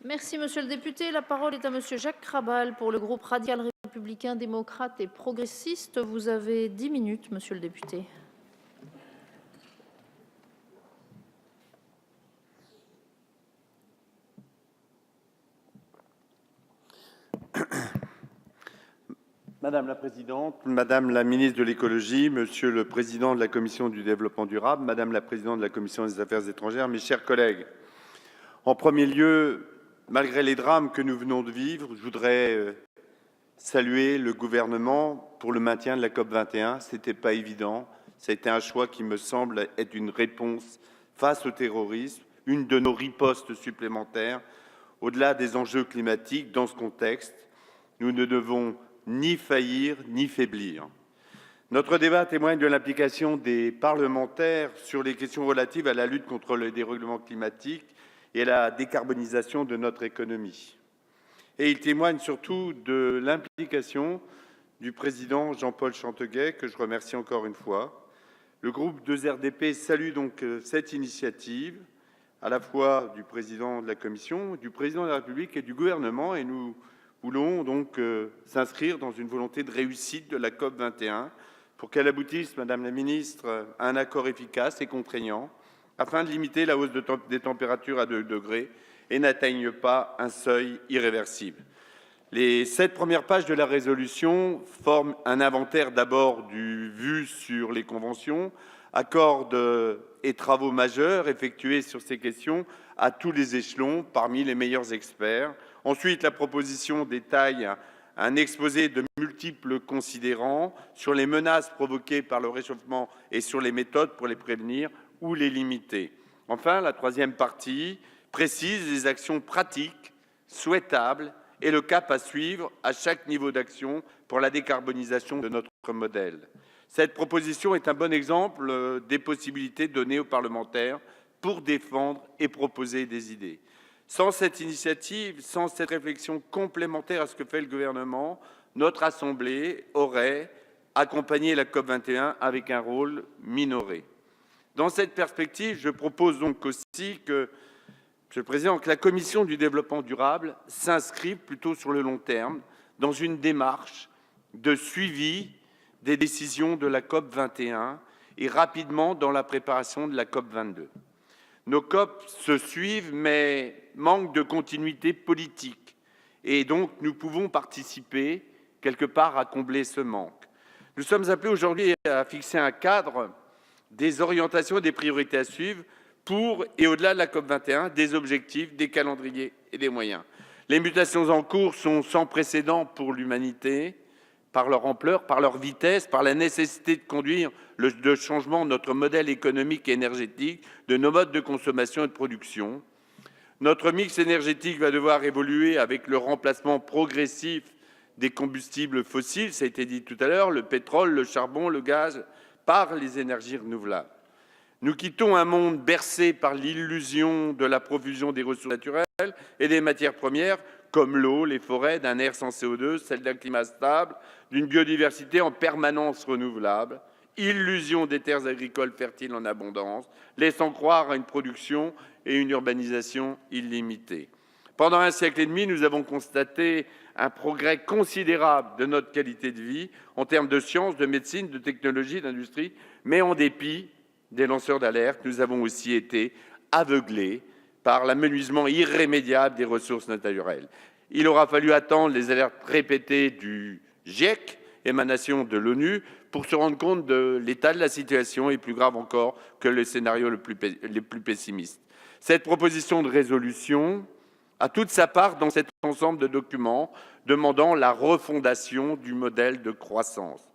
Merci, monsieur le député. La parole est à monsieur Jacques Krabal pour le groupe radical républicain démocrate et progressiste. Vous avez 10 minutes, monsieur le député. Madame la présidente, madame la ministre de l'écologie, monsieur le président de la commission du développement durable, madame la présidente de la commission des affaires étrangères, mes chers collègues. En premier lieu, malgré les drames que nous venons de vivre, je voudrais saluer le gouvernement pour le maintien de la COP21. Ce n'était pas évident. Ça a été un choix qui me semble être une réponse face au terrorisme, une de nos ripostes supplémentaires. Au-delà des enjeux climatiques, dans ce contexte, nous ne devons ni faillir ni faiblir. Notre débat témoigne de l'implication des parlementaires sur les questions relatives à la lutte contre le dérèglement climatique et à la décarbonisation de notre économie. Et il témoigne surtout de l'implication du président Jean-Paul Chanteguet, que je remercie encore une fois. Le groupe 2RDP salue donc cette initiative, à la fois du président de la Commission, du président de la République et du gouvernement, et nous voulons donc s'inscrire dans une volonté de réussite de la COP21 pour qu'elle aboutisse, Madame la Ministre, à un accord efficace et contraignant afin de limiter la hausse des températures à 2 degrés et n'atteigne pas un seuil irréversible. Les 7 premières pages de la résolution forment un inventaire d'abord du vu sur les conventions, accords et travaux majeurs effectués sur ces questions à tous les échelons parmi les meilleurs experts. Ensuite, la proposition détaille un exposé de multiples considérants sur les menaces provoquées par le réchauffement et sur les méthodes pour les prévenir ou les limiter. Enfin, la troisième partie précise les actions pratiques, souhaitables et le cap à suivre à chaque niveau d'action pour la décarbonisation de notre modèle. Cette proposition est un bon exemple des possibilités données aux parlementaires pour défendre et proposer des idées. Sans cette initiative, sans cette réflexion complémentaire à ce que fait le gouvernement, notre Assemblée aurait accompagné la COP21 avec un rôle minoré. Dans cette perspective, je propose donc aussi que, Monsieur le Président, que la Commission du développement durable s'inscrive plutôt sur le long terme dans une démarche de suivi des décisions de la COP21 et rapidement dans la préparation de la COP22. Nos COP se suivent, mais manquent de continuité politique. Et donc, nous pouvons participer, quelque part, à combler ce manque. Nous sommes appelés aujourd'hui à fixer un cadre, des orientations et des priorités à suivre pour et au-delà de la COP21, des objectifs, des calendriers et des moyens. Les mutations en cours sont sans précédent pour l'humanité, par leur ampleur, par leur vitesse, par la nécessité de conduire le changement de notre modèle économique et énergétique, de nos modes de consommation et de production. Notre mix énergétique va devoir évoluer avec le remplacement progressif des combustibles fossiles, ça a été dit tout à l'heure, le pétrole, le charbon, le gaz, par les énergies renouvelables. Nous quittons un monde bercé par l'illusion de la profusion des ressources naturelles et des matières premières, comme l'eau, les forêts, d'un air sans CO2, celle d'un climat stable, d'une biodiversité en permanence renouvelable, illusion des terres agricoles fertiles en abondance, laissant croire à une production et une urbanisation illimitées. Pendant un siècle et demi, nous avons constaté un progrès considérable de notre qualité de vie en termes de sciences, de médecine, de technologie, d'industrie, mais en dépit des lanceurs d'alerte, nous avons aussi été aveuglés par l'amenuisement irrémédiable des ressources naturelles. Il aura fallu attendre les alertes répétées du GIEC, émanation de l'ONU, pour se rendre compte de l'état de la situation et plus grave encore que les scénarios les plus pessimistes. Cette proposition de résolution a toute sa part dans cet ensemble de documents demandant la refondation du modèle de croissance.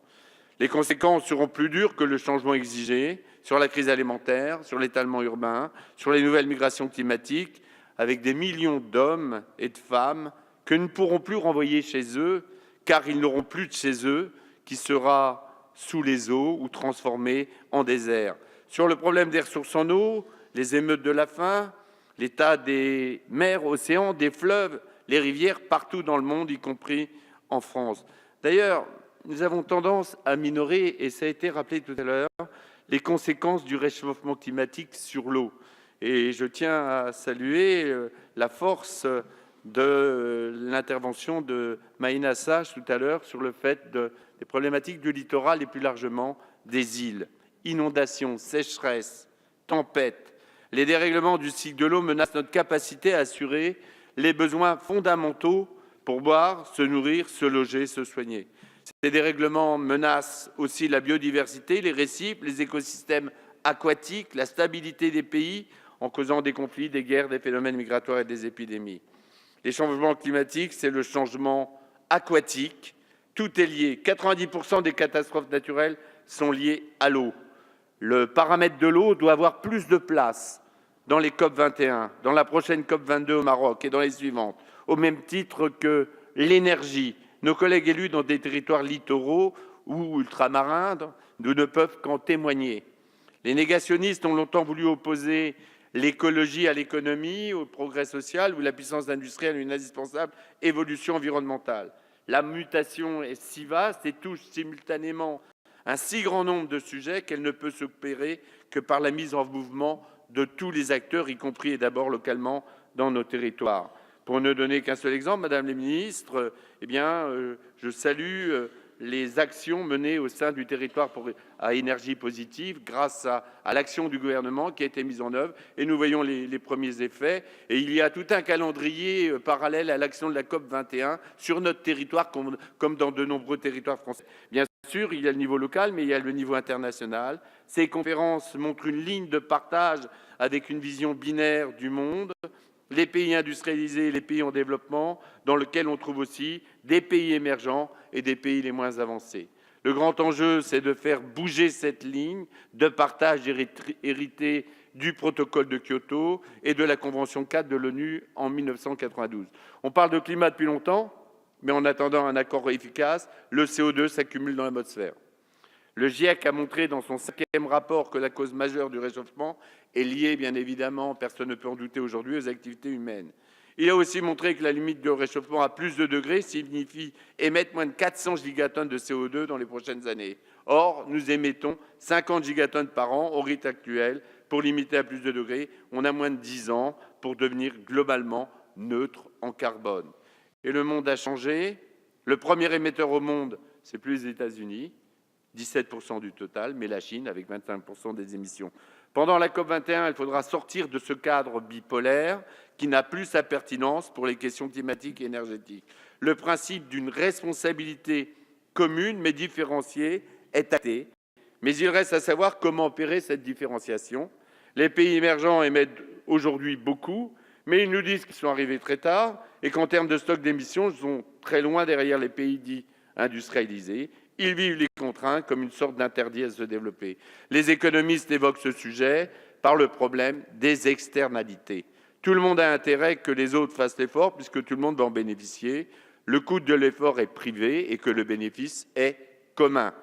Les conséquences seront plus dures que le changement exigé sur la crise alimentaire, sur l'étalement urbain, sur les nouvelles migrations climatiques, avec des millions d'hommes et de femmes que nous ne pourrons plus renvoyer chez eux, car ils n'auront plus de chez eux qui sera sous les eaux ou transformé en désert. Sur le problème des ressources en eau, les émeutes de la faim, l'état des mers, océans, des fleuves, les rivières, partout dans le monde, y compris en France. D'ailleurs, nous avons tendance à minorer, et ça a été rappelé tout à l'heure, les conséquences du réchauffement climatique sur l'eau. Et je tiens à saluer la force de l'intervention de Maïna Sage tout à l'heure sur le fait des problématiques du littoral et plus largement des îles. Inondations, sécheresse, tempêtes, les dérèglements du cycle de l'eau menacent notre capacité à assurer les besoins fondamentaux pour boire, se nourrir, se loger, se soigner. Ces dérèglements menacent aussi la biodiversité, les récifs, les écosystèmes aquatiques, la stabilité des pays en causant des conflits, des guerres, des phénomènes migratoires et des épidémies. Les changements climatiques, c'est le changement aquatique. Tout est lié. 90% des catastrophes naturelles sont liées à l'eau. Le paramètre de l'eau doit avoir plus de place dans les COP 21, dans la prochaine COP 22 au Maroc et dans les suivantes, au même titre que l'énergie. Nos collègues élus dans des territoires littoraux ou ultramarins ne peuvent qu'en témoigner. Les négationnistes ont longtemps voulu opposer l'écologie à l'économie, au progrès social ou la puissance industrielle à une indispensable évolution environnementale. La mutation est si vaste et touche simultanément un si grand nombre de sujets qu'elle ne peut s'opérer que par la mise en mouvement de tous les acteurs, y compris et d'abord localement dans nos territoires. Pour ne donner qu'un seul exemple, Madame la Ministre, je salue les actions menées au sein du territoire à énergie positive grâce à l'action du gouvernement qui a été mise en œuvre et nous voyons les premiers effets. Et il y a tout un calendrier parallèle à l'action de la COP 21 sur notre territoire comme dans de nombreux territoires français. Bien sûr, il y a le niveau local, mais il y a le niveau international. Ces conférences montrent une ligne de partage avec une vision binaire du monde. Les pays industrialisés et les pays en développement, dans lesquels on trouve aussi des pays émergents et des pays les moins avancés. Le grand enjeu, c'est de faire bouger cette ligne de partage héritée du protocole de Kyoto et de la Convention 4 de l'ONU en 1992. On parle de climat depuis longtemps, mais en attendant un accord efficace, le CO2 s'accumule dans l'atmosphère. Le GIEC a montré dans son 5e rapport que la cause majeure du réchauffement est liée, bien évidemment, personne ne peut en douter aujourd'hui, aux activités humaines. Il a aussi montré que la limite de réchauffement à plus de degrés signifie émettre moins de 400 gigatonnes de CO2 dans les prochaines années. Or, nous émettons 50 gigatonnes par an au rythme actuel. Pour limiter à plus de degrés, on a moins de 10 ans pour devenir globalement neutre en carbone. Et le monde a changé. Le premier émetteur au monde, c'est plus les États-Unis. 17% du total, mais la Chine avec 25% des émissions. Pendant la COP 21, il faudra sortir de ce cadre bipolaire qui n'a plus sa pertinence pour les questions climatiques et énergétiques. Le principe d'une responsabilité commune mais différenciée est acté, mais il reste à savoir comment opérer cette différenciation. Les pays émergents émettent aujourd'hui beaucoup, mais ils nous disent qu'ils sont arrivés très tard et qu'en termes de stock d'émissions, ils sont très loin derrière les pays dits industrialisés. Ils vivent les contraintes comme une sorte d'interdit à se développer. Les économistes évoquent ce sujet par le problème des externalités. Tout le monde a intérêt que les autres fassent l'effort puisque tout le monde va en bénéficier. Le coût de l'effort est privé et que le bénéfice est commun.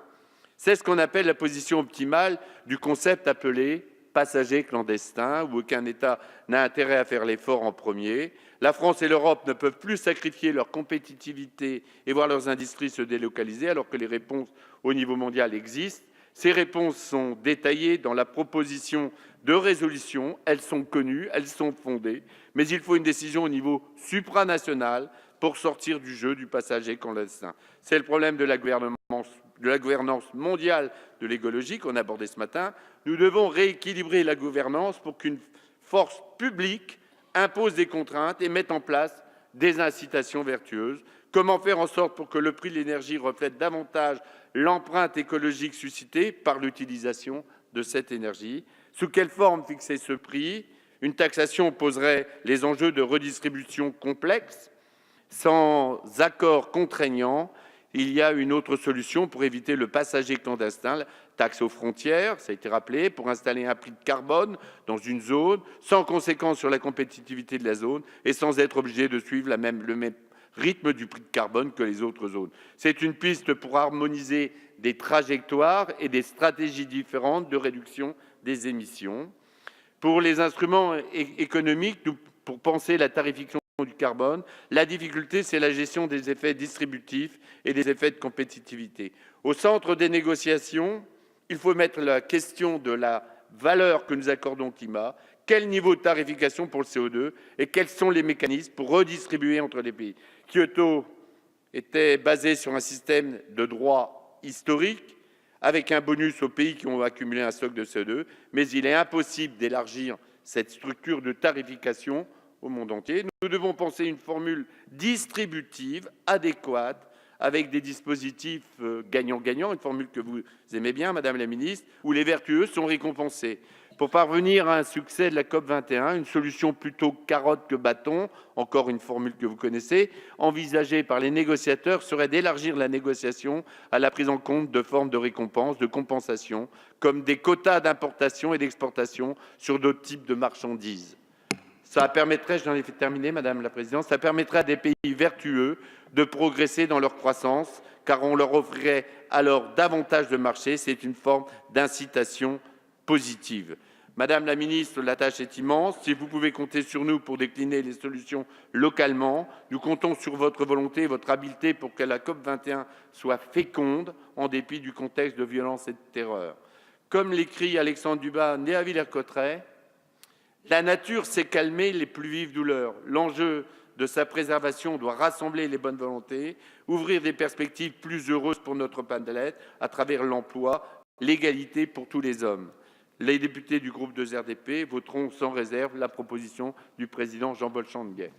C'est ce qu'on appelle la position optimale du concept appelé passager clandestin, où aucun État n'a intérêt à faire l'effort en premier. La France et l'Europe ne peuvent plus sacrifier leur compétitivité et voir leurs industries se délocaliser alors que les réponses au niveau mondial existent. Ces réponses sont détaillées dans la proposition de résolution, elles sont connues, elles sont fondées, mais il faut une décision au niveau supranational pour sortir du jeu du passager clandestin. C'est le problème de la gouvernance mondiale de l'écologie qu'on a abordé ce matin. Nous devons rééquilibrer la gouvernance pour qu'une force publique impose des contraintes et mette en place des incitations vertueuses. Comment faire en sorte pour que le prix de l'énergie reflète davantage l'empreinte écologique suscitée par l'utilisation de cette énergie? Sous quelle forme fixer ce prix? Une taxation poserait les enjeux de redistribution complexes. Sans accord contraignant, il y a une autre solution pour éviter le passager clandestin, la taxe aux frontières, ça a été rappelé, pour installer un prix de carbone dans une zone, sans conséquence sur la compétitivité de la zone et sans être obligé de suivre le même rythme du prix de carbone que les autres zones. C'est une piste pour harmoniser des trajectoires et des stratégies différentes de réduction des émissions. Pour les instruments économiques, pour penser la tarification du carbone, la difficulté, c'est la gestion des effets distributifs et des effets de compétitivité. Au centre des négociations, il faut mettre la question de la valeur que nous accordons au climat. Quel niveau de tarification pour le CO2 et quels sont les mécanismes pour redistribuer entre les pays? Kyoto était basé sur un système de droit historique avec un bonus aux pays qui ont accumulé un stock de CO2, mais il est impossible d'élargir cette structure de tarification au monde entier. Nous devons penser une formule distributive adéquate avec des dispositifs gagnant-gagnant, une formule que vous aimez bien, Madame la Ministre, où les vertueux sont récompensés. Pour parvenir à un succès de la COP21, une solution plutôt carotte que bâton, encore une formule que vous connaissez, envisagée par les négociateurs serait d'élargir la négociation à la prise en compte de formes de récompenses, de compensation, comme des quotas d'importation et d'exportation sur d'autres types de marchandises. Ça permettrait, j'en ai terminé, Madame la Présidente, ça permettrait à des pays vertueux de progresser dans leur croissance, car on leur offrirait alors davantage de marchés. C'est une forme d'incitation positive. Madame la Ministre, la tâche est immense. Si vous pouvez compter sur nous pour décliner les solutions localement, nous comptons sur votre volonté et votre habileté pour que la COP21 soit féconde en dépit du contexte de violence et de terreur. Comme l'écrit Alexandre Dubas, né à Villers-Cotterêts, la nature sait calmer les plus vives douleurs. L'enjeu de sa préservation doit rassembler les bonnes volontés, ouvrir des perspectives plus heureuses pour notre planète à travers l'emploi, l'égalité pour tous les hommes. Les députés du groupe 2RDP voteront sans réserve la proposition du président Jean-Paul Changuet.